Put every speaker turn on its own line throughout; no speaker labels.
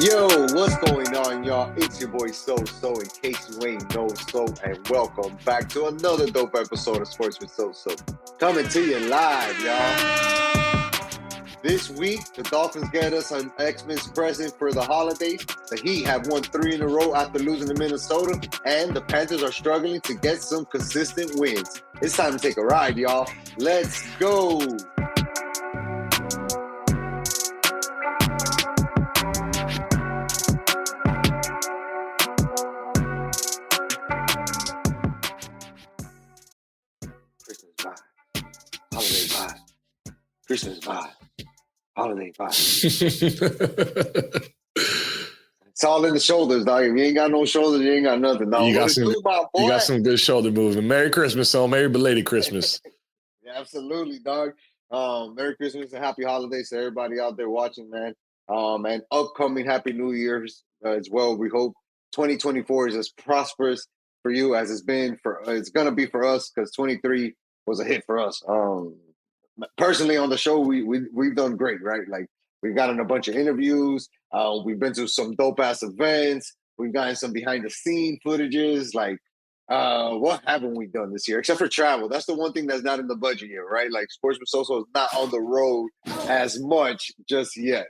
Yo, what's going on, y'all? It's your boy So, in case you ain't know So, and welcome back to another dope episode of Sports with So. Coming to you live, y'all. This week, the Dolphins get us an Xmas present for the holidays. The Heat have won 3 in a row after losing to Minnesota, and the Panthers are struggling to get some consistent wins. It's time to take a ride, y'all. Let's go! Christmas vibe, holiday vibe, Christmas vibe, holiday vibe. It's all in the shoulders, dog. If you ain't got no shoulders, you ain't got nothing, dog.
You got some good shoulder movement. Merry Christmas, so Merry belated Christmas.
Yeah, absolutely, dog. Merry Christmas and happy holidays to everybody out there watching, man. And upcoming Happy New Year's as well. We hope 2024 is as prosperous for you as it's been for. It's gonna be for us because 23 was a hit for us. Personally, on the show, we've done great, right? Like we've gotten a bunch of interviews. We've been to some dope ass events. We've gotten some behind the scene footages. Like, what haven't we done this year except for travel? That's the one thing that's not in the budget yet, right? Like, Sports with Soso is not on the road as much just yet.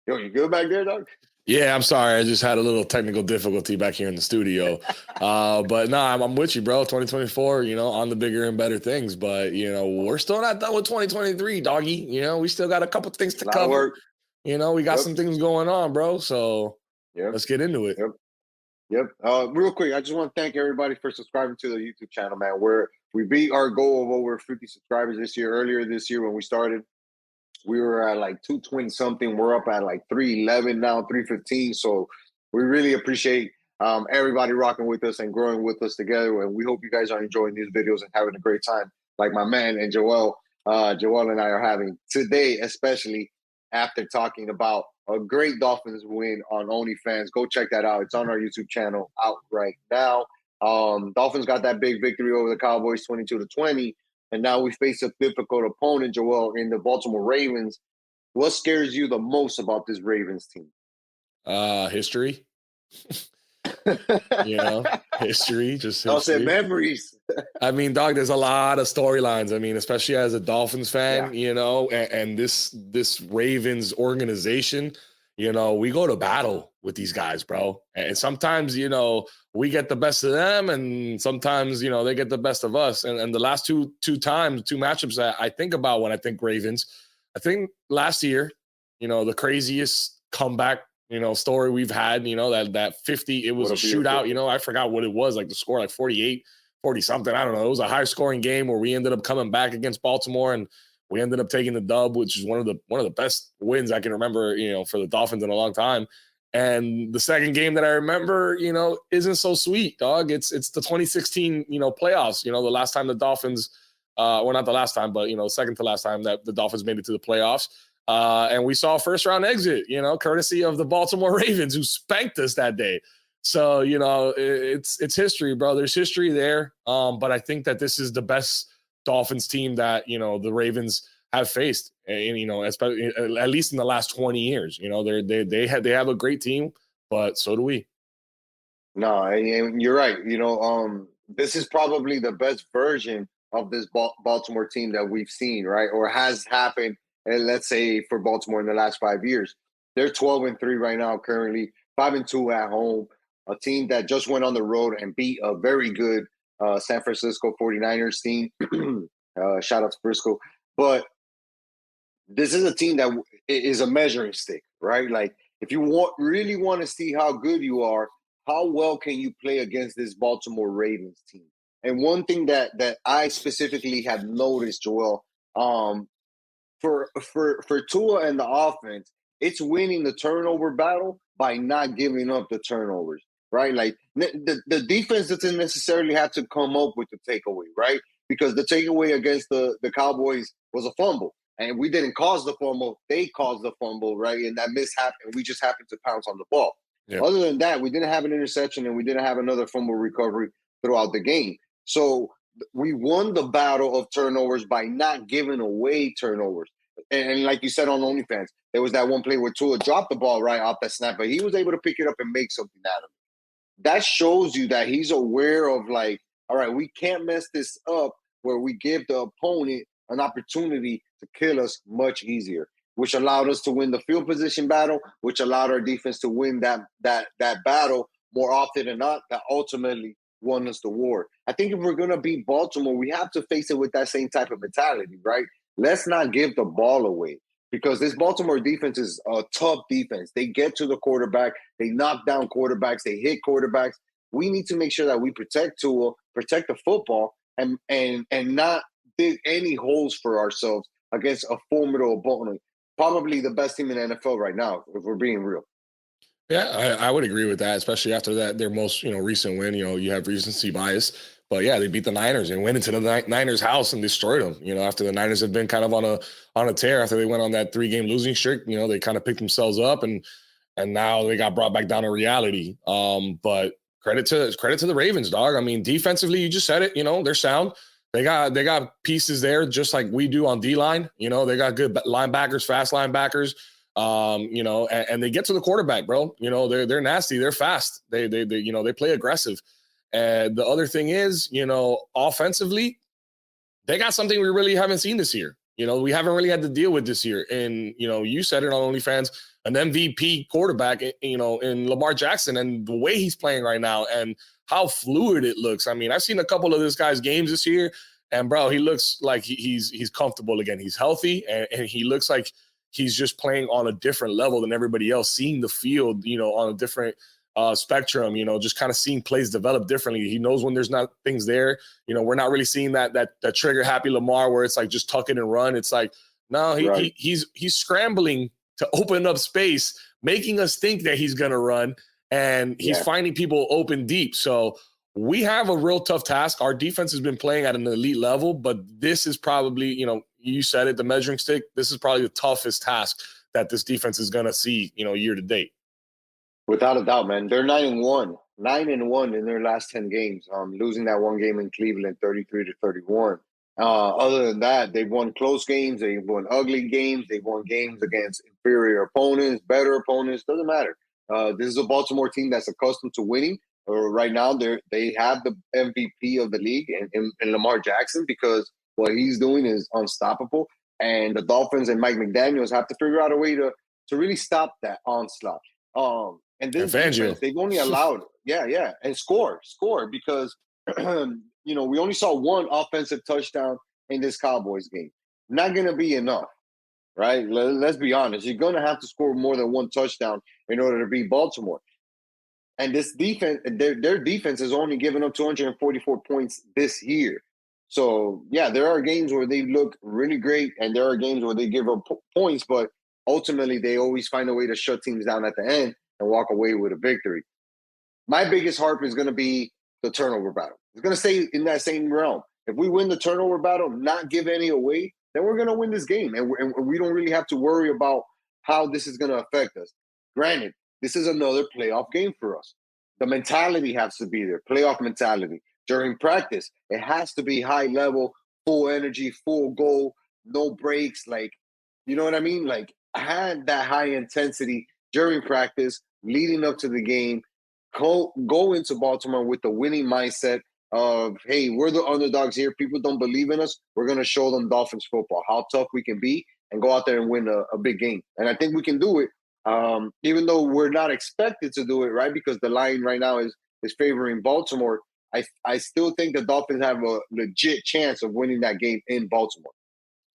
Yo, you good back there, dog?
Yeah, I'm sorry. I just had a little technical difficulty back here in the studio. But no, I'm with you, bro. 2024, on the bigger and better things. But, we're still not done with 2023, doggy. We still got a couple things to cover. We got some things going on, bro. So let's get into it.
Yep. Real quick, I just want to thank everybody for subscribing to the YouTube channel, man. We beat our goal of over 50 subscribers this year. Earlier this year when we started, we were at like 220 something. We're up at like 311 now, 315. So we really appreciate everybody rocking with us and growing with us together. And we hope you guys are enjoying these videos and having a great time, like my man and Joel and I are having today, especially after talking about a great Dolphins win on OnlyFans. Go check that out. It's on our YouTube channel out right now. Dolphins got that big victory over the Cowboys 22-20. And now we face a difficult opponent, Joel, in the Baltimore Ravens. What scares you the most about this Ravens team?
History. History.
I'll say memories.
I mean, dog, there's a lot of storylines. I mean, especially as a Dolphins fan, and this Ravens organization, we go to battle with these guys, bro. And sometimes, we get the best of them, and sometimes, they get the best of us. And the last two matchups that I think about when I think Ravens, I think last year, the craziest comeback, story we've had, that 50, it was a shootout, I forgot what it was, like the score, like 48, 40 something. I don't know. It was a high scoring game where we ended up coming back against Baltimore and we ended up taking the dub, which is one of the best wins I can remember, for the Dolphins in a long time. And the second game that I remember, isn't so sweet, dog. It's the 2016, playoffs, the last time the Dolphins, well, not the last time, but, second to last time that the Dolphins made it to the playoffs. And we saw a first round exit, courtesy of the Baltimore Ravens who spanked us that day. So, it's history, bro. There's history there. But I think that this is the best Dolphins team that, the Ravens have faced, and, especially at least in the last 20 years, they have a great team, but so do we.
No, you're right. This is probably the best version of this Baltimore team that we've seen, right? Or has happened. And let's say for Baltimore in the last 5 years, they're 12-3 right now, currently 5-2 at home. A team that just went on the road and beat a very good San Francisco 49ers team. Shout out to Frisco. But this is a team that is a measuring stick, right? Like if you really want to see how good you are, how well can you play against this Baltimore Ravens team? And one thing that I specifically have noticed, Joel, for Tua and the offense, it's winning the turnover battle by not giving up the turnovers, right? Like the defense doesn't necessarily have to come up with the takeaway, right? Because the takeaway against the Cowboys was a fumble. And we didn't cause the fumble. They caused the fumble, right? And that mishap, and we just happened to pounce on the ball. Yep. Other than that, we didn't have an interception and we didn't have another fumble recovery throughout the game. So we won the battle of turnovers by not giving away turnovers. and like you said on OnlyFans, there was that one play where Tua dropped the ball right off that snap, but he was able to pick it up and make something out of it. That shows you that he's aware of, like, all right, we can't mess this up where we give the opponent an opportunity to kill us much easier, which allowed us to win the field position battle, which allowed our defense to win that battle more often than not, that ultimately won us the war. I think if we're going to beat Baltimore, we have to face it with that same type of mentality, right? Let's not give the ball away, because this Baltimore defense is a tough defense. They get to the quarterback, they knock down quarterbacks, they hit quarterbacks. We need to make sure that we protect Tua, protect the football, and not dig any holes for ourselves against a formidable opponent. Probably the best team in the NFL right now, if we're being real.
Yeah, I would agree with that, especially after that their most recent win. You have recency bias, but yeah, they beat the Niners and went into the Niners' house and destroyed them. After the Niners had been kind of on a tear after they went on that 3-game losing streak, they kind of picked themselves up and now they got brought back down to reality. But credit to the Ravens, dog. I mean, defensively, you just said it. They're sound. They got pieces there just like we do on D-line. They got good linebackers, fast linebackers. And they get to the quarterback, bro. They're nasty. They're fast. They play aggressive. And the other thing is, offensively, they got something we really haven't seen this year. We haven't really had to deal with this year. And, you said it on OnlyFans, an MVP quarterback, in Lamar Jackson and the way he's playing right now and how fluid it looks. I mean, I've seen a couple of this guy's games this year and bro, he looks like he's comfortable again. He's healthy and he looks like he's just playing on a different level than everybody else, seeing the field, on a different spectrum, just kind of seeing plays develop differently. He knows when there's not things there. We're not really seeing that trigger happy Lamar where it's like just tuck it and run. It's like, no, he's scrambling to open up space, making us think that he's going to run, and he's finding people open deep. So we have a real tough task. Our defense has been playing at an elite level, but this is probably, you said it, the measuring stick. This is probably the toughest task that this defense is going to see, year to date.
Without a doubt, man. They're 9-1. 9-1 in their last 10 games. Losing that one game in Cleveland, 33-31. Other than that, they've won close games. They've won ugly games. They've won games against inferior opponents, better opponents. Doesn't matter. This is a Baltimore team that's accustomed to winning. Right now, they have the MVP of the league in Lamar Jackson, because what he's doing is unstoppable. And the Dolphins and Mike McDaniels have to figure out a way to really stop that onslaught. And this defense, they've only allowed, and score because, we only saw one offensive touchdown in this Cowboys game. Not going to be enough, right? Let's be honest. You're going to have to score more than one touchdown in order to beat Baltimore. And this defense, their defense has only given up 244 points this year. So, yeah, there are games where they look really great, and there are games where they give up points, but ultimately they always find a way to shut teams down at the end and walk away with a victory. My biggest harp is going to be the turnover battle. It's going to stay in that same realm. If we win the turnover battle, not give any away, then we're going to win this game. And we don't really have to worry about how this is going to affect us. Granted, this is another playoff game for us. The mentality has to be there, playoff mentality. During practice, it has to be high level, full energy, full goal, no breaks. Like, you know what I mean? Like, I had that high intensity during practice, leading up to the game. Go into Baltimore with the winning mindset of, hey, we're the underdogs here. People don't believe in us. We're going to show them Dolphins football, how tough we can be, and go out there and win a big game. And I think we can do it, even though we're not expected to do it, right? Because the line right now is favoring Baltimore. I still think the Dolphins have a legit chance of winning that game in Baltimore.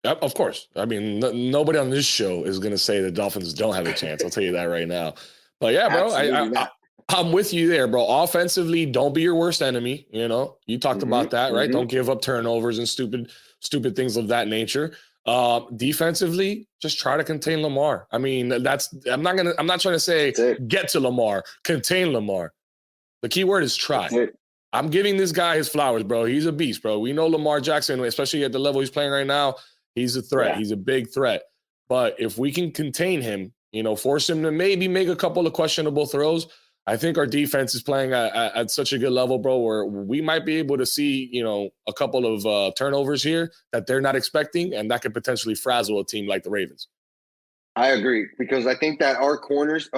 Of course. I mean, nobody on this show is going to say the Dolphins don't have a chance. I'll tell you that right now. But yeah, bro, I'm with you there, bro. Offensively, don't be your worst enemy. You talked about that, right? Don't give up turnovers and stupid things of that nature. Defensively, just try to contain Lamar. I mean, I'm not trying to say get to Lamar, contain Lamar. The key word is try. I'm giving this guy his flowers, bro. He's a beast, bro. We know Lamar Jackson, especially at the level he's playing right now, he's a threat. Yeah. He's a big threat. But if we can contain him, force him to maybe make a couple of questionable throws, I think our defense is playing at such a good level, bro, where we might be able to see, a couple of turnovers here that they're not expecting, and that could potentially frazzle a team like the Ravens.
I agree because I think that our corners,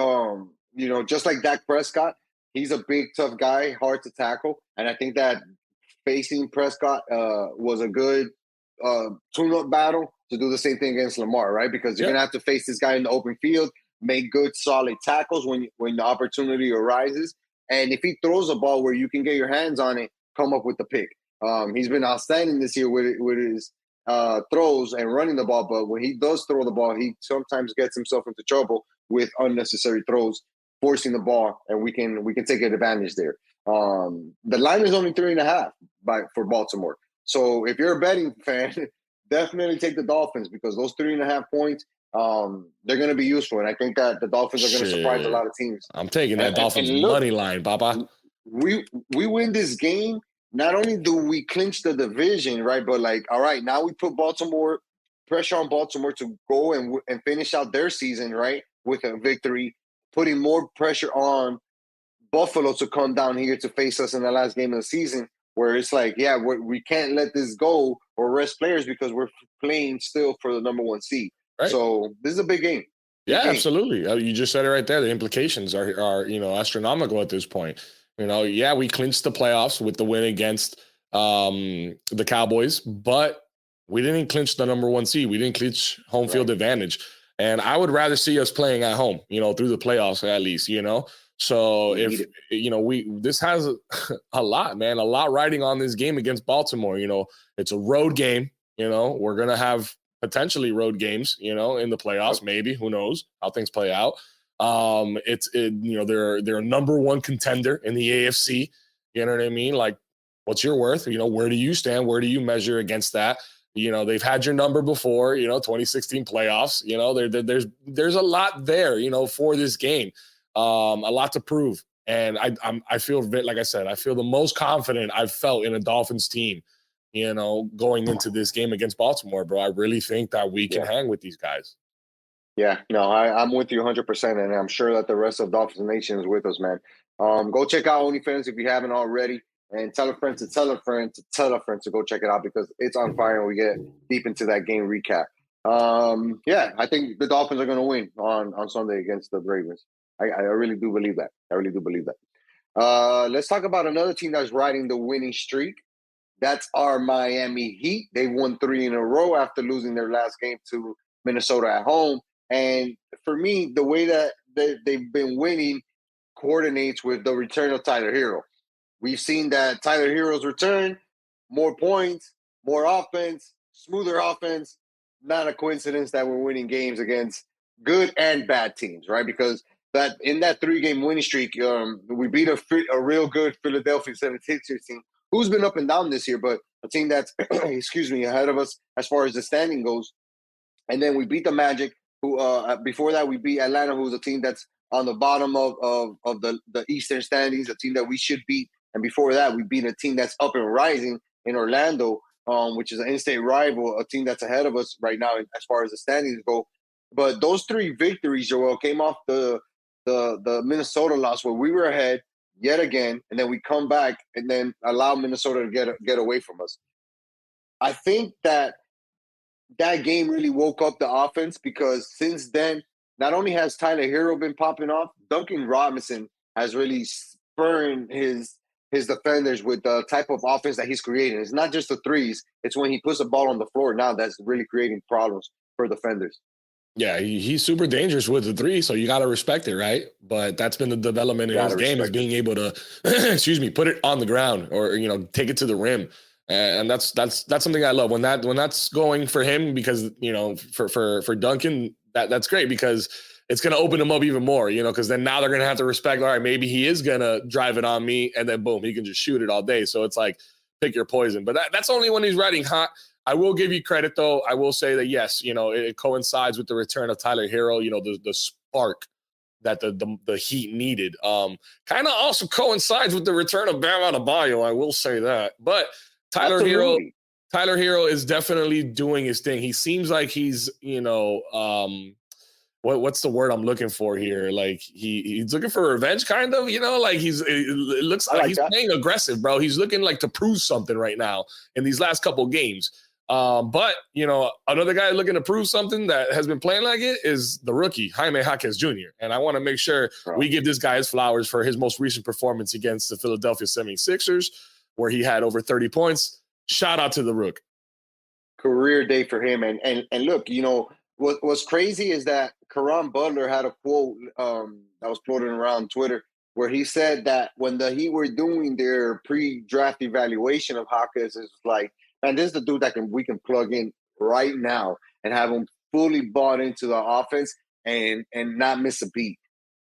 just like Dak Prescott, he's a big, tough guy, hard to tackle, and I think that facing Prescott was a good tune-up battle to do the same thing against Lamar, right? Because you're
Yep.
gonna have to face this guy in the open field, make good, solid tackles when the opportunity arises, and if he throws a ball where you can get your hands on it, come up with the pick. He's been outstanding this year with his throws and running the ball, but when he does throw the ball, he sometimes gets himself into trouble with unnecessary throws, forcing the ball, and we can take advantage there. The line is only 3.5 for Baltimore. So if you're a betting fan, definitely take the Dolphins because those 3.5 points, they're going to be useful. And I think that the Dolphins are going to surprise a lot of teams.
I'm taking that Dolphins
look,
money line, Papa.
We win this game. Not only do we clinch the division, right, but all right, now we put pressure on Baltimore to go and finish out their season, right, with a victory, putting more pressure on Buffalo to come down here to face us in the last game of the season, where it's we can't let this go or rest players because we're playing still for the number 1 seed. Right. So this is a big game.
Absolutely. You just said it right there. The implications are astronomical at this point. We clinched the playoffs with the win against the Cowboys, but we didn't clinch the number 1 seed. We didn't clinch home field advantage. And I would rather see us playing at home, through the playoffs at least, So this has a lot, man, a lot riding on this game against Baltimore. It's a road game. We're going to have potentially road games, in the playoffs, maybe, who knows how things play out. They're a number 1 contender in the AFC. You know what I mean? Like, what's your worth? Where do you stand? Where do you measure against that? They've had your number before, 2016 playoffs, there's a lot there, for this game, a lot to prove. And I feel, like I said, I feel the most confident I've felt in a Dolphins team, going into this game against Baltimore, bro. I really think that we can hang with these guys.
Yeah, no, I'm with you 100%, and I'm sure that the rest of Dolphins Nation is with us, man. Go check out OnlyFans if you haven't already, and tell a friend to tell a friend to tell a friend to go check it out because it's on fire and we get deep into that game recap. I think the Dolphins are going to win on Sunday against the Ravens. I really do believe that. Let's talk about another team that's riding the winning streak. That's our Miami Heat. They won 3 in a row after losing their last game to Minnesota at home. And for me, the way that they've been winning coordinates with the return of Tyler Hero. We've seen that Tyler Hero's return, more points, more offense, smoother offense. Not a coincidence that we're winning games against good and bad teams, right? Because that in that 3-game winning streak, we beat a real good Philadelphia 76ers team who's been up and down this year, but a team that's, ahead of us as far as the standing goes. And then we beat the Magic, who before that we beat Atlanta, who's a team that's on the bottom of the Eastern standings, a team that we should beat. And before that, we beat a team that's up and rising in Orlando, which is an in-state rival, a team that's ahead of us right now as far as the standings go. But those 3 victories, Joel, came off the Minnesota loss where we were ahead yet again, and then we come back and then allow Minnesota to get away from us. I think that game really woke up the offense because since then, not only has Tyler Hero been popping off, Duncan Robinson has really spurring his defenders with the type of offense that he's creating. It's not just the threes. It's when he puts the ball on the floor now that's really creating problems for defenders.
Yeah, he's super dangerous with the 3, so you got to respect it, right? But that's been the development in his game is being able to, put it on the ground or, take it to the rim. And that's something I love when that's going for him because, for Duncan, that's great because it's going to open him up even more, because then now they're going to have to respect, all right, maybe he is going to drive it on me and then boom, he can just shoot it all day. So it's like, pick your poison, but that's only when he's riding hot. I will give you credit though. I will say that yes, it coincides with the return of Tyler Hero, the spark that the Heat needed. Kind of also coincides with the return of Bam Adebayo. I will say that, but Tyler Hero is definitely doing his thing. He seems like he's, what's the word I'm looking for here? Like he's looking for revenge, kind of, like it looks
I
like
like
he's
that.
playing aggressive, bro. He's looking like to prove something right now in these last couple games. But another guy looking to prove something that has been playing like it is the rookie Jaime Jaquez Jr. And I want to make sure we give this guy his flowers for his most recent performance against the Philadelphia 76ers, where he had over 30 points. Shout out to the rook.
Career day for him. And look, what's crazy is that Caron Butler had a quote that was floating around Twitter where he said that when the Heat were doing their pre-draft evaluation of Hawkins, it's like, man, this is the dude that we can plug in right now and have him fully bought into the offense and not miss a beat.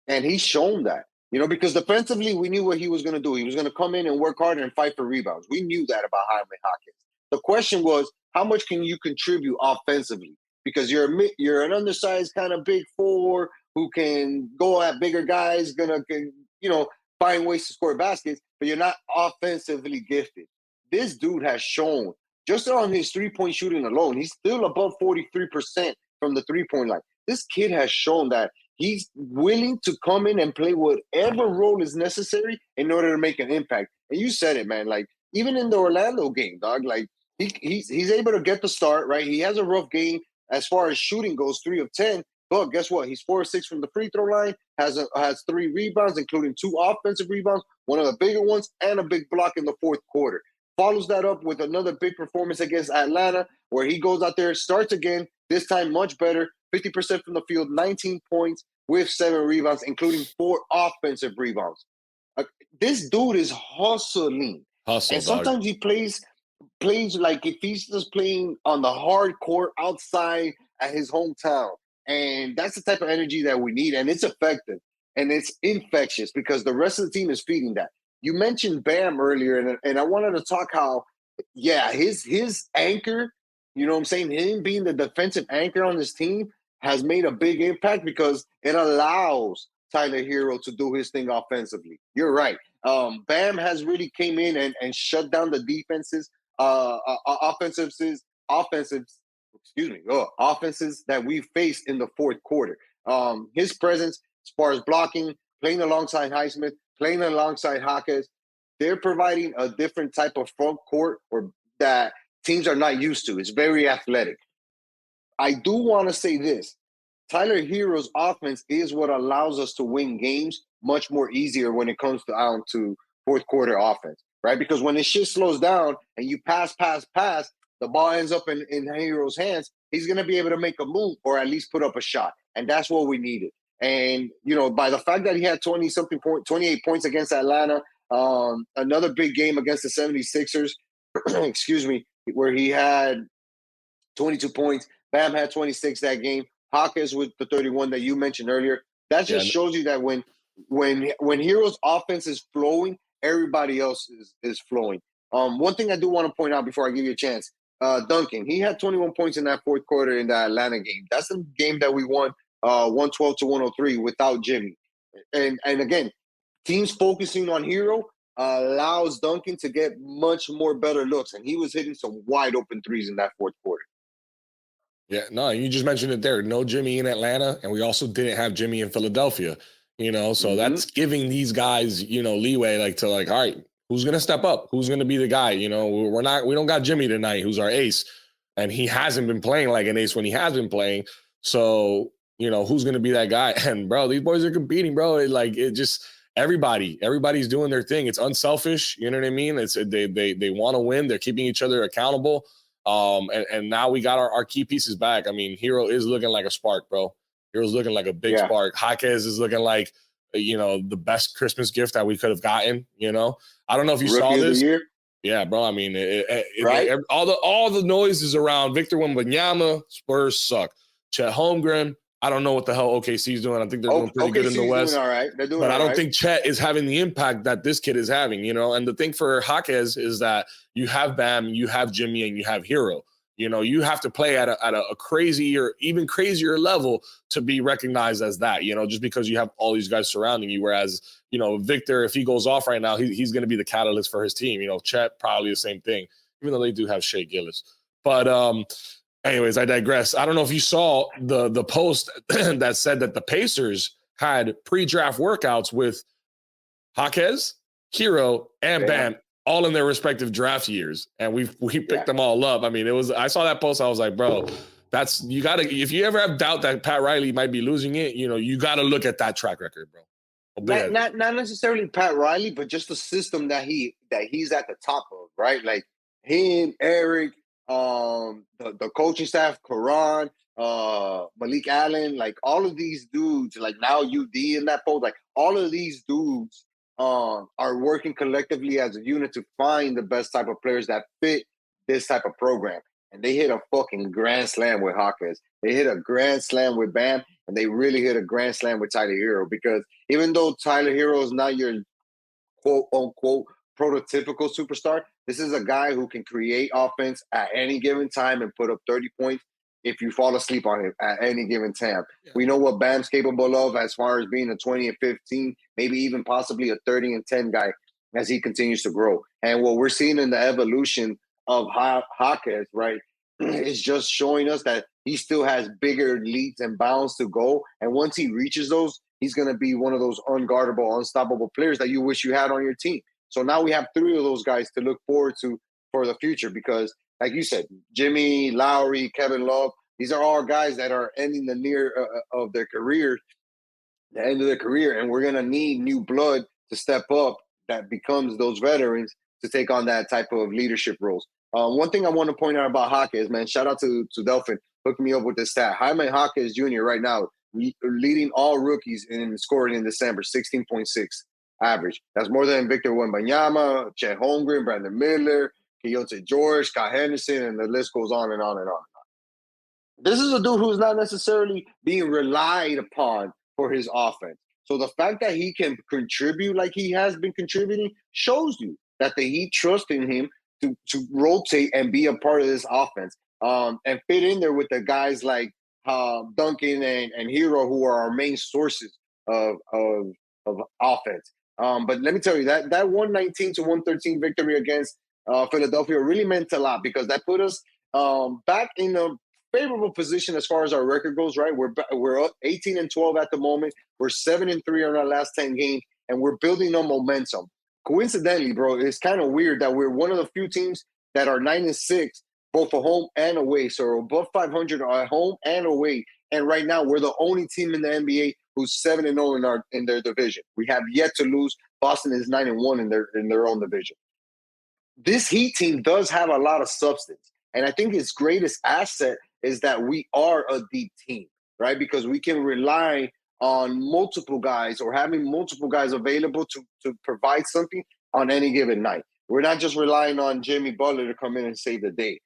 And he's shown that. Because defensively, we knew what he was going to do. He was going to come in and work hard and fight for rebounds. We knew that about Jaime Hawkins. The question was, how much can you contribute offensively? Because you're an undersized kind of big four who can go at bigger guys, find ways to score baskets, but you're not offensively gifted. This dude has shown, just on his three-point shooting alone, he's still above 43% from the three-point line. This kid has shown that he's willing to come in and play whatever role is necessary in order to make an impact. And you said it, man. Like, even in the Orlando game, dog, like, he's able to get the start, right? He has a rough game as far as shooting goes, 3 of 10. But guess what? He's 4 of 6 from the free throw line, has 3 rebounds, including 2 offensive rebounds, one of the bigger ones, and a big block in the fourth quarter. Follows that up with another big performance against Atlanta, where he goes out there, starts again, this time much better, 50% from the field, 19 points with 7 rebounds, including 4 offensive rebounds. This dude is hustling.
Hustle,
and sometimes
dog.
he plays like if he's just playing on the hard court outside at his hometown. And that's the type of energy that we need. And it's effective and it's infectious because the rest of the team is feeding that. You mentioned Bam earlier, and I wanted to talk how, his anchor, you know what I'm saying? Him being the defensive anchor on this team has made a big impact because it allows Tyler Hero to do his thing offensively. You're right. Bam has really came in and shut down the defenses, offenses that we faced in the fourth quarter. His presence, as far as blocking, playing alongside Highsmith, playing alongside Hawkins, they're providing a different type of front court or that teams are not used to. It's very athletic. I do want to say this. Tyler Hero's offense is what allows us to win games much more easier when it comes to fourth quarter offense, right? Because when the shit slows down and you pass, the ball ends up in Hero's hands, he's going to be able to make a move or at least put up a shot. And that's what we needed. And, by the fact that he had 28 points against Atlanta, another big game against the 76ers, excuse me, where he had 22 points. Bam had 26 that game. Hawkins with the 31 that you mentioned earlier. That just shows you that when Hero's offense is flowing, everybody else is flowing. One thing I do want to point out before I give you a chance, Duncan, he had 21 points in that fourth quarter in the Atlanta game. That's the game that we won 112-103 without Jimmy. And again, teams focusing on Hero allows Duncan to get much more better looks. And he was hitting some wide open threes in that fourth quarter.
Yeah, no, you just mentioned it there. No Jimmy in Atlanta, and we also didn't have Jimmy in Philadelphia. So that's giving these guys, leeway, all right, who's gonna step up? Who's gonna be the guy? We don't got Jimmy tonight, who's our ace, and he hasn't been playing like an ace when he has been playing. So who's gonna be that guy? And bro, these boys are competing, bro. Everybody's doing their thing. It's unselfish. You know what I mean? It's they want to win. They're keeping each other accountable. And now we got our key pieces back. I mean, Hero is looking like a spark, bro. Hero's looking like a big spark. Jaquez is looking like, the best Christmas gift that we could have gotten. I don't know if you saw this.
Rookie of the year?
Yeah, bro. I mean,
right?
All the noises around Victor Wembanyama, Spurs suck. Chet Holmgren, I don't know what the hell OKC is doing. I think they're doing pretty good in the West.
Doing all right. They're doing
but
I
don't think Chet is having the impact that this kid is having, And the thing for Jaquez is that you have Bam, you have Jimmy, and you have Hero. You have to play at a crazier, even crazier level to be recognized as that, just because you have all these guys surrounding you. Whereas, Victor, if he goes off right now, he's going to be the catalyst for his team. Chet, probably the same thing, even though they do have Shea Gillis. But Anyways, I digress. I don't know if you saw the post that said that the Pacers had pre-draft workouts with Jaquez, Hero, and Bam all in their respective draft years, and we picked them all up. I mean, it was. I saw that post. I was like, bro, that's you got to. If you ever have doubt that Pat Riley might be losing it, you got to look at that track record, bro.
Not necessarily Pat Riley, but just the system that he's at the top of, right? Like him, Eric, the coaching staff, Karan, Malik Allen, like all of these dudes, like now UD in that post, like all of these dudes are working collectively as a unit to find the best type of players that fit this type of program. And they hit a fucking grand slam with Hawkins. They hit a grand slam with Bam, and they really hit a grand slam with Tyler Hero, because even though Tyler Hero is not your quote unquote prototypical superstar, this is a guy who can create offense at any given time and put up 30 points if you fall asleep on him at any given time. Yeah. We know what Bam's capable of as far as being a 20 and 15, maybe even possibly a 30 and 10 guy as he continues to grow. And what we're seeing in the evolution of Hawkins, right, is just showing us that he still has bigger leaps and bounds to go. And once he reaches those, he's going to be one of those unguardable, unstoppable players that you wish you had on your team. So now we have 3 of those guys to look forward to for the future, because like you said, Jimmy, Lowry, Kevin Love, these are all guys that are ending the near of their career, the end of their career. And we're going to need new blood to step up that becomes those veterans to take on that type of leadership roles. One thing I want to point out about Hawkins, man, shout out to Delphin, hooking me up with this stat. Jaime Hawkins Jr. right now, leading all rookies in scoring in December, 16.6 average. That's more than Victor Wembanyama, Chet Holmgren, Brandon Miller, Keontae George, Scott Henderson, and the list goes on and on and on. This is a dude who's not necessarily being relied upon for his offense. So the fact that he can contribute like he has been contributing shows you that the Heat trust in him to rotate and be a part of this offense, and fit in there with the guys like Duncan and Hero, who are our main sources of offense. But let me tell you, that 119 to 113 victory against Philadelphia really meant a lot, because that put us back in a favorable position as far as our record goes, right? We're up 18 and 12 at the moment. We're 7 and 3 on our last 10 games, and we're building on momentum. Coincidentally, bro, it's kind of weird that we're one of the few teams that are 9 and 6, both at home and away. So we're above 500 at home and away. And right now, we're the only team in the NBA who's 7 and 0 in their division. We have yet to lose. Boston is 9 and 1 in their own division. This Heat team does have a lot of substance, and I think its greatest asset is that we are a deep team, right? Because we can rely on multiple guys, or having multiple guys available to provide something on any given night. We're not just relying on Jimmy Butler to come in and save the day,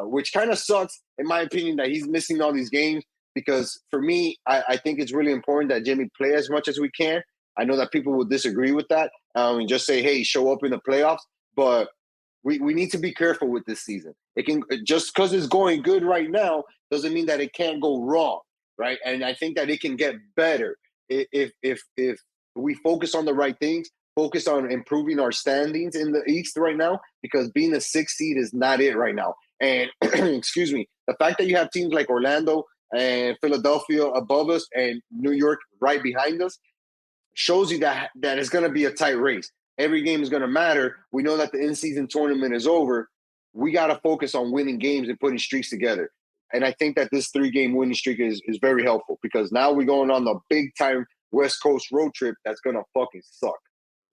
which kind of sucks, in my opinion, that he's missing all these games. Because for me, I think it's really important that Jimmy play as much as we can. I know that people will disagree with that and just say, hey, show up in the playoffs. But we need to be careful with this season. It can, just because it's going good right now doesn't mean that it can't go wrong, right? And I think that it can get better if we focus on the right things, focus on improving our standings in the East right now, because being a 6th seed is not it right now. And excuse me, the fact that you have teams like Orlando and Philadelphia above us and New York right behind us shows you that it's going to be a tight race. Every game is going to matter. We know that the in-season tournament is over. We got to focus on winning games and putting streaks together. And I think that this 3-game winning streak is very helpful, because now we're going on the big-time West Coast road trip that's going to fucking suck.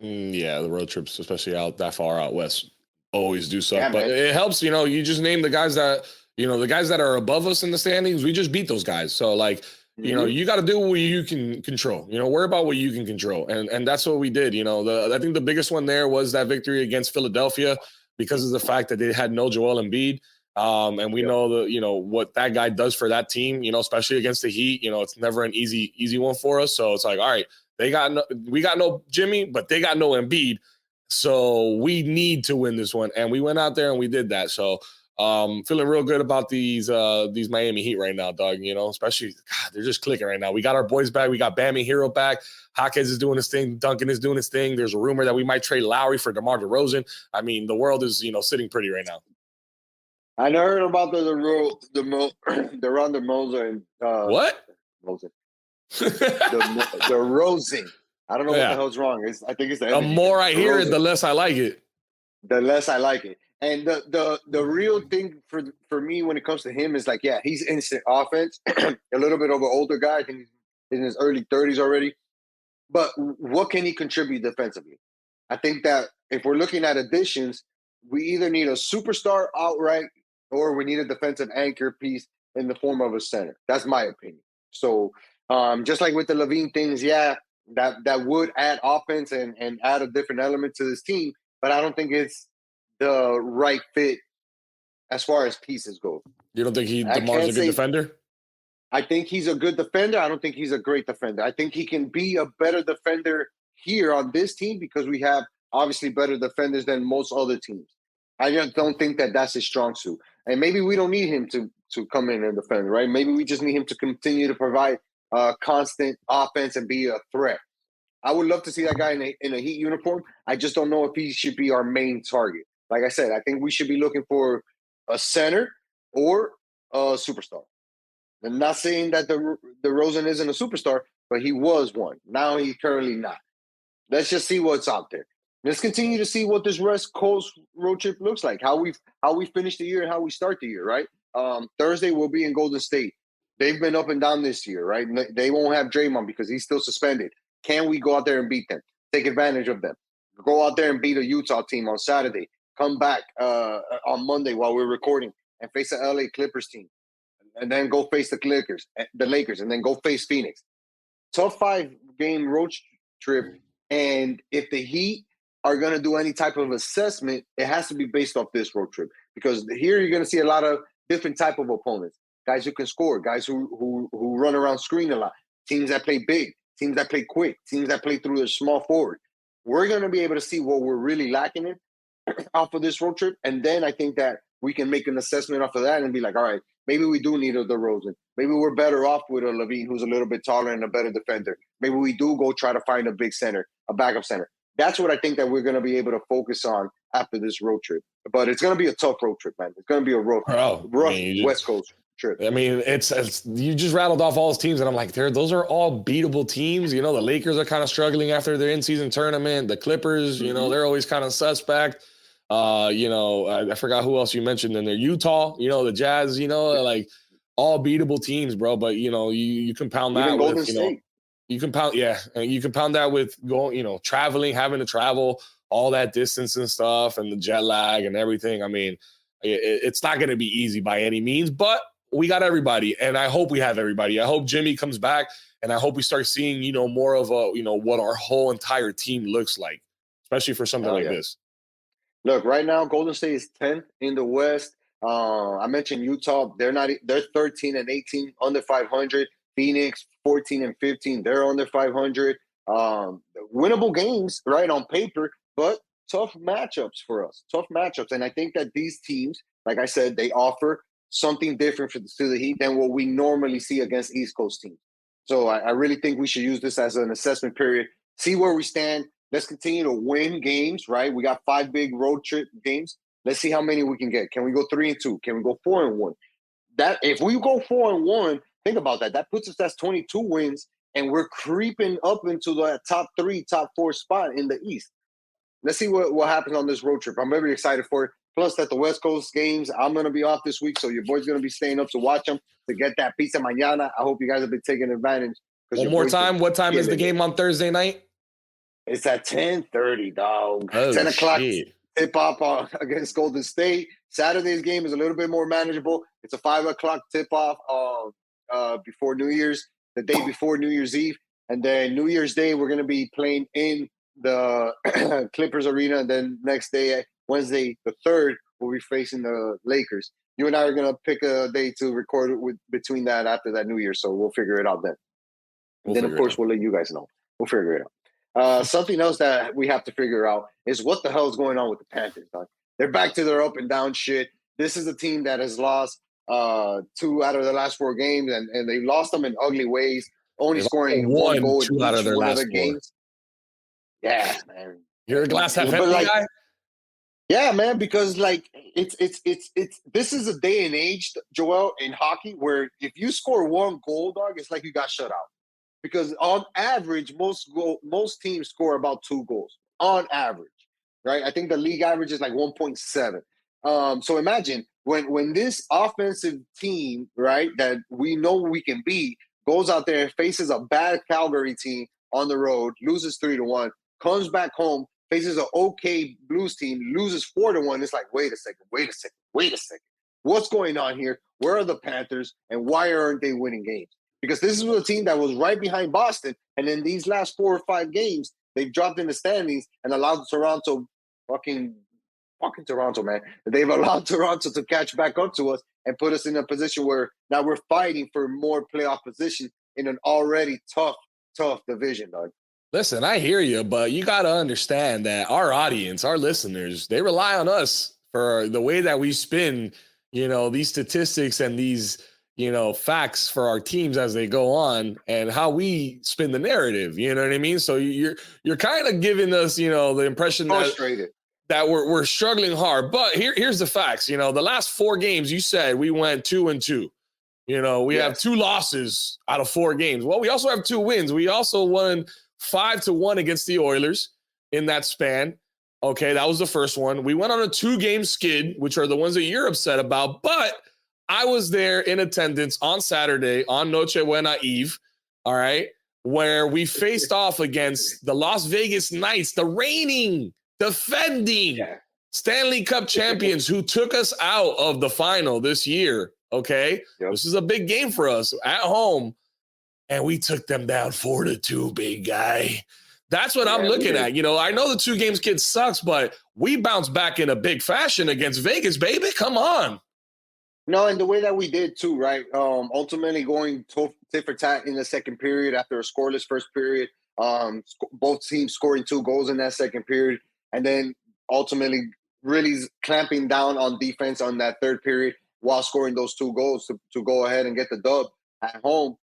Yeah, the road trips, especially out that far out west, always do suck. Yeah, but it helps, you just name the guys that, the guys that are above us in the standings. We just beat those guys. So, like, you got to do what you can control. Worry about what you can control. And that's what we did. I think the biggest one there was that victory against Philadelphia, because of the fact that they had no Joel Embiid. And we know what that guy does for that team, especially against the Heat. It's never an easy one for us. So it's like, all right, we got no Jimmy, but they got no Embiid. So we need to win this one. And we went out there and we did that. So feeling real good about these Miami Heat right now, dog. Especially, God, they're just clicking right now. We got our boys back. We got Bam and Hero back. Hawkins is doing his thing. Duncan is doing his thing. There's a rumor that we might trade Lowry for DeMar DeRozan. I mean, the world is, sitting pretty right now.
I never heard about the Ron Moser and
What?
Moser. The Rosen. I don't know what the
Yeah.
hell's wrong. I think it's the
The
energy
more
drink.
I
The
hear it,
Rosen.
the less I like it.
The less I like it. And the real thing for me when it comes to him is like, yeah, he's instant offense. A little bit of an older guy. I think he's in his early 30s already. But what can he contribute defensively? I think that if we're looking at additions, we either need a superstar outright or we need a defensive anchor piece in the form of a center. That's my opinion. So just like with the Levine things, yeah, that would add offense and add a different element to this team, but I don't think it's the right fit as far as pieces go.
You don't think
I
DeMar's
can't
a good
say
defender?
I think he's a good defender. I don't think he's a great defender. I think he can be a better defender here on this team because we have obviously better defenders than most other teams. I just don't think that that's his strong suit. And maybe we don't need him to come in and defend, right? Maybe we just need him to continue to provide constant offense and be a threat. I would love to see that guy in a Heat uniform. I just don't know if he should be our main target. Like I said, I think we should be looking for a center or a superstar. I'm not saying that the Rosen isn't a superstar, but he was one. Now he's currently not. Let's just see what's out there. Let's continue to see what this West Coast road trip looks like. How we finish the year and how we start the year. Right. Thursday we'll be in Golden State. They've been up and down this year. Right. They won't have Draymond because he's still suspended. Can we go out there and beat them? Take advantage of them. Go out there and beat a Utah team on Saturday. Come back on Monday while we're recording and face the LA Clippers team and then go face the Lakers, and then go face Phoenix. Tough 5-game road trip, and if the Heat are going to do any type of assessment, it has to be based off this road trip because here you're going to see a lot of different type of opponents, guys who can score, guys who run around screen a lot, teams that play big, teams that play quick, teams that play through their small forward. We're going to be able to see what we're really lacking in off of this road trip, and then I think that we can make an assessment off of that and be like, all right, maybe we do need a DeRozan. Maybe we're better off with a Levine who's a little bit taller and a better defender. Maybe we do go try to find a big center, a backup center. That's what I think that we're going to be able to focus on after this road trip. But it's going to be a tough road trip, man. It's going to be a rough West Coast trip.
I mean, it's you just rattled off all those teams, and I'm like, those are all beatable teams. You know, the Lakers are kind of struggling after their in-season tournament. The Clippers, you know, they're always kind of suspect. You know, I forgot who else you mentioned in there. Utah, you know, the Jazz, you know, like all beatable teams, bro. But you know, you compound that with, you know, you compound that with going, you know, traveling, having to travel all that distance and stuff, and the jet lag and everything. I mean, it's not going to be easy by any means, but we got everybody, and I hope we have everybody. I hope Jimmy comes back, and I hope we start seeing, you know, more of a, you know, what our whole entire team looks like, especially for something like this.
Look, right now, Golden State is 10th in the West. I mentioned Utah. They're 13 and 18, under 500. Phoenix, 14 and 15. They're under 500. Winnable games, right, on paper, but tough matchups for us. Tough matchups. And I think that these teams, like I said, they offer something different to the Heat than what we normally see against East Coast teams. So I really think we should use this as an assessment period, see where we stand. Let's continue to win games, right? We got 5 big road trip games. Let's see how many we can get. Can we go 3-2? Can we go 4-1? That if we go 4-1, think about that. That puts us at 22 wins, and we're creeping up into the top 3, top 4 spot in the East. Let's see what happens on this road trip. I'm very excited for it. Plus, that the West Coast games, I'm going to be off this week, so your boy's going to be staying up to watch them to get that pizza mañana. I hope you guys have been taking advantage.
One more time, what time is the game on Thursday night?
It's at 10:30, dog. 10 o'clock tip-off against Golden State. Saturday's game is a little bit more manageable. It's a 5 o'clock tip-off before New Year's, the day before New Year's Eve. And then New Year's Day, we're going to be playing in the Clippers arena. And then next day, Wednesday, the 3rd, we'll be facing the Lakers. You and I are going to pick a day to record between that after that New Year. So we'll figure it out then. And then, of course, we'll let you guys know. We'll figure it out. Something else that we have to figure out is what the hell is going on with the Panthers. Huh? They're back to their up and down shit. This is a team that has lost 2 out of the last 4 games, and they lost them in ugly ways, only scoring 1 goal in each one of their games. Yeah, man.
You're a glass half empty guy?
Yeah, man, because like it's this is a day and age, Joel, in hockey where if you score one goal, dog, it's like you got shut out. Because on average, most teams score about 2 goals on average, right? I think the league average is like 1.7. So imagine when this offensive team, right, that we know we can beat, goes out there and faces a bad Calgary team on the road, loses 3-1, comes back home, faces an okay Blues team, loses 4-1. It's like, wait a second, wait a second, wait a second. What's going on here? Where are the Panthers, and why aren't they winning games? Because this is a team that was right behind Boston, and in these last 4 or 5 games, they've dropped in the standings and allowed Toronto, fucking Toronto, man. They've allowed Toronto to catch back up to us and put us in a position where now we're fighting for more playoff position in an already tough division, dog.
Listen, I hear you, but you got to understand that our audience, our listeners, they rely on us for the way that we spin, these statistics and these, facts for our teams as they go on and how we spin the narrative. You know what I mean? So you're kind of giving us, the impression that
Frustrated.
we're struggling hard. But here's the facts. The last 4 games, you said we went 2-2. We have
Yes.
2 losses out of 4 games. Well, we also have 2 wins. We also won 5-1 against the Oilers in that span. Okay, that was the first one. We went on a 2-game skid, which are the ones that you're upset about. But I was there in attendance on Saturday on Noche Buena Eve, all right, where we faced off against the Las Vegas Knights, the reigning, defending
Yeah.
Stanley Cup champions who took us out of the final this year. Okay,
Yep.
this is a big game for us at home, and we took them down 4-2, big guy. That's what I'm looking at. I know the 2 games kid sucks, but we bounced back in a big fashion against Vegas, baby. Come on.
No, and the way that we did too, right? Ultimately going tit for tat in the second period after a scoreless first period. Both teams scoring 2 goals in that second period, and then ultimately really clamping down on defense on that third period while scoring those 2 goals to go ahead and get the dub at home.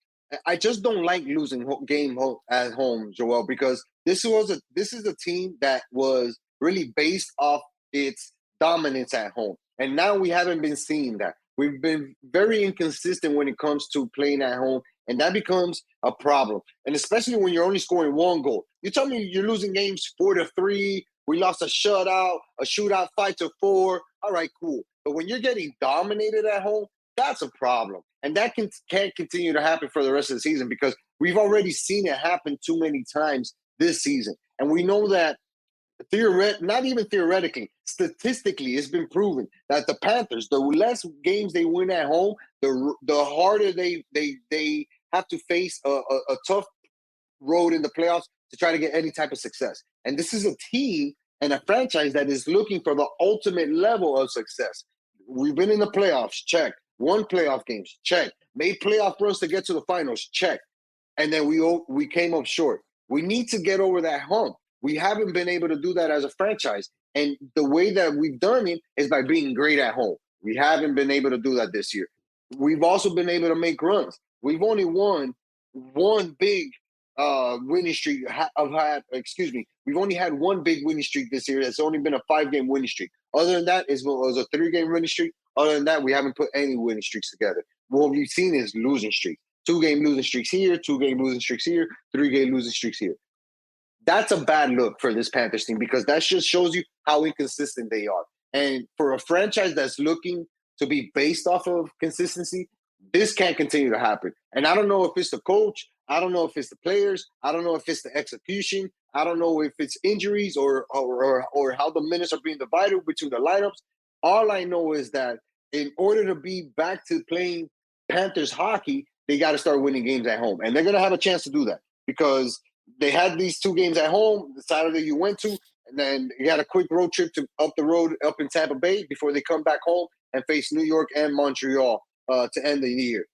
I just don't like losing game at home, Joel, because this is a team that was really based off its dominance at home, and now we haven't been seeing that. We've been very inconsistent when it comes to playing at home, and that becomes a problem. And especially when you're only scoring 1 goal. You tell me you're losing games 4-3. We lost a shootout 5-4. All right, cool. But when you're getting dominated at home, that's a problem. And that can't continue to happen for the rest of the season because we've already seen it happen too many times this season. And we know that not even theoretically, statistically, it's been proven that the Panthers, the less games they win at home, the harder they have to face a tough road in the playoffs to try to get any type of success. And this is a team and a franchise that is looking for the ultimate level of success. We've been in the playoffs, check. Won playoff games, check. Made playoff runs to get to the finals, check. And then we came up short. We need to get over that hump. We haven't been able to do that as a franchise. And the way that we've done it is by being great at home. We haven't been able to do that this year. We've also been able to make runs. We've only won one big winning streak. We've only had one big winning streak this year. It's only been a 5-game winning streak. Other than that, it was a 3-game winning streak. Other than that, we haven't put any winning streaks together. What we've seen is losing streaks. 2-game losing streaks here, 2-game losing streaks here, 3-game losing streaks here. That's a bad look for this Panthers team because that just shows you how inconsistent they are. And for a franchise that's looking to be based off of consistency, this can't continue to happen. And I don't know if it's the coach. I don't know if it's the players. I don't know if it's the execution. I don't know if it's injuries or how the minutes are being divided between the lineups. All I know is that in order to be back to playing Panthers hockey, they got to start winning games at home. And they're going to have a chance to do that because they had these 2 games at home, the Saturday you went to, and then you had a quick road trip to up the road up in Tampa Bay before they come back home and face New York and Montreal to end the year.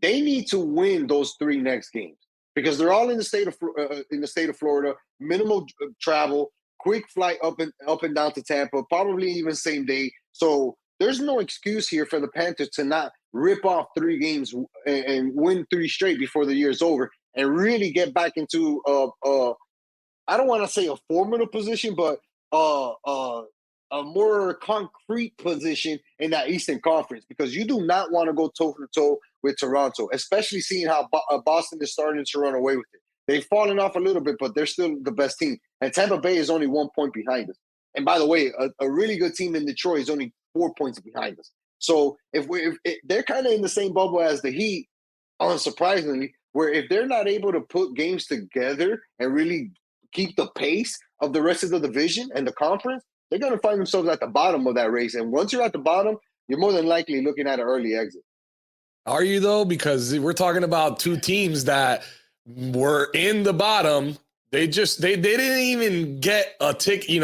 They need to win those 3 next games because they're all in the state of Florida. Minimal travel, quick flight up and down to Tampa, probably even same day. So there's no excuse here for the Panthers to not rip off 3 games and win 3 straight before the year's over and really get back into I don't want to say a formidable position, but a more concrete position in that Eastern Conference, because you do not want to go toe-to-toe with Toronto, especially seeing how Boston is starting to run away with it. They've fallen off a little bit, but they're still the best team. And Tampa Bay is only 1 point behind us. And by the way, a really good team in Detroit is only 4 points behind us. So if they're kind of in the same bubble as the Heat, unsurprisingly, where if they're not able to put games together and really keep the pace of the rest of the division and the conference, they're going to find themselves at the bottom of that race. And once you're at the bottom, you're more than likely looking at an early exit.
Are you, though? Because we're talking about two teams that were in the bottom. They didn't even get a ticket,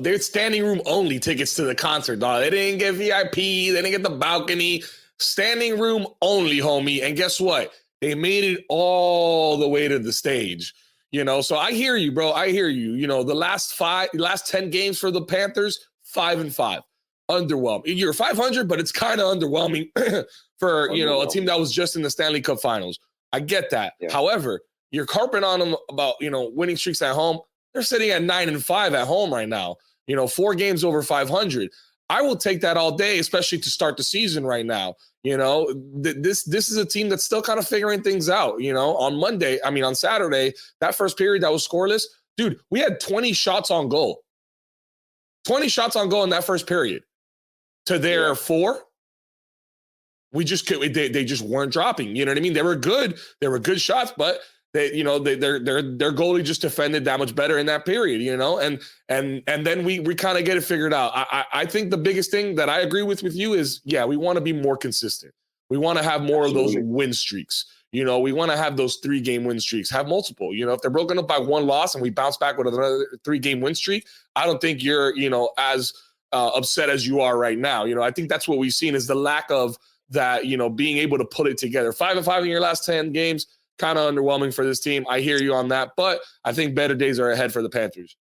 they're standing room only tickets to the concert, dog. They didn't get VIP. They didn't get the balcony. Standing room only, homie. And guess what? They made it all the way to the stage. So I hear you, bro. I hear you. The last 10 games for the Panthers, 5-5. Underwhelming. You're 500, but it's kind of underwhelming for, a team that was just in the Stanley Cup Finals. I get that. Yeah. However, you're carping on them about, winning streaks at home. They're sitting at 9-5 at home right now. 4 games over 500. I will take that all day, especially to start the season right now. This is a team that's still kind of figuring things out. On Saturday, that first period that was scoreless, dude, we had 20 shots on goal. 20 shots on goal in that first period. To their 4, they just weren't dropping. You know what I mean? They were good. They were good shots, but their goalie just defended that much better in that period, and then we kind of get it figured out. I think the biggest thing that I agree with you is, we want to be more consistent. We want to have more of those win streaks. We want to have those 3-game win streaks, have multiple. If they're broken up by 1 loss and we bounce back with another 3-game win streak, I don't think you're, as upset as you are right now. I think that's what we've seen is the lack of that, being able to put it together. 5-5 in your last 10 games. Kind of underwhelming for this team. I hear you on that, but I think better days are ahead for the Panthers.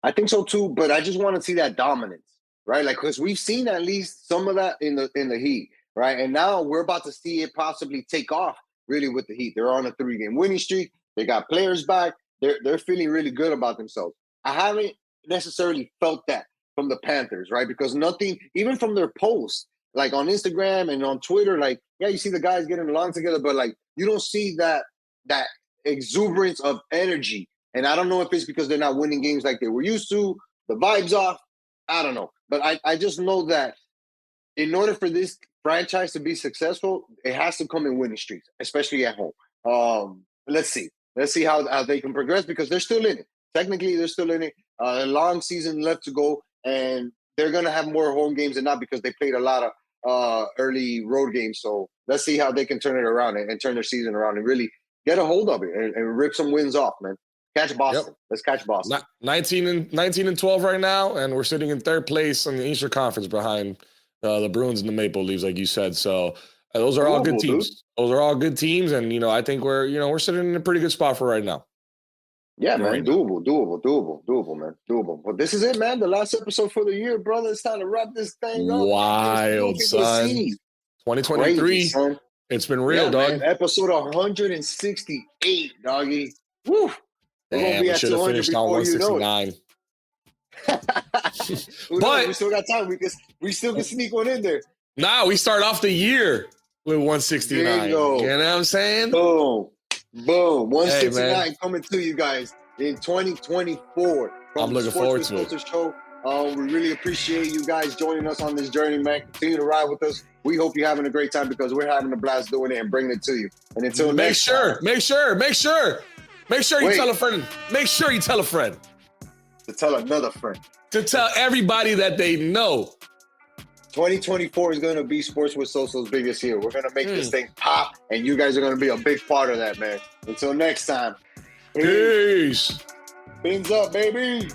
I think so too, but I just want to see that dominance, right? Like, because we've seen at least some of that in the Heat, right? And now we're about to see it possibly take off really with the Heat. They're on a 3-game winning streak. They got players back. They're feeling really good about themselves. I haven't necessarily felt that from the Panthers, right? Because nothing, even from their posts, like on Instagram and on Twitter, like, you see the guys getting along together, but like, you don't see that exuberance of energy. And I don't know if it's because they're not winning games like they were used to, the vibe's off. I don't know. But I just know that in order for this franchise to be successful, it has to come in winning streaks, especially at home. Let's see. Let's see how they can progress, because they're still in it. Technically, they're still in it. A long season left to go, and they're going to have more home games than not, because they played a lot of early road games. So let's see how they can turn it around and turn their season around and really get a hold of it and rip some wins off, man. Catch Boston. Yep. Let's catch Boston.
19-12 right now, and we're sitting in 3rd place in the Eastern Conference behind the Bruins and the Maple Leafs, like you said. So those are all good teams. Dude. Those are all good teams, and I think we're sitting in a pretty good spot for right now.
Yeah, man. Doable, man. Doable. But this is it, man. The last episode for the year, brother. It's time to wrap this thing up.
Wild, son. 2023. Crazy, son. It's been real, dog. Man.
Episode 168, doggy. Woo.
Damn, we should have finished on 169.
But we still got time. We still can sneak one in there.
Nah, we start off the year with 169. You know what I'm saying?
Boom. 169 coming to you guys in 2024.
I'm looking forward to it.
Show. We really appreciate you guys joining us on this journey, man. Continue to ride with us. We hope you're having a great time, because we're having a blast doing it and bringing it to you. And until
make sure you tell a friend. Make sure you tell a friend.
To tell another friend.
To tell everybody that they know.
2024 is going to be Sports with Sosa's biggest year. We're going to make this thing pop, and you guys are going to be a big part of that, man. Until next time.
Peace.
Fins up, baby.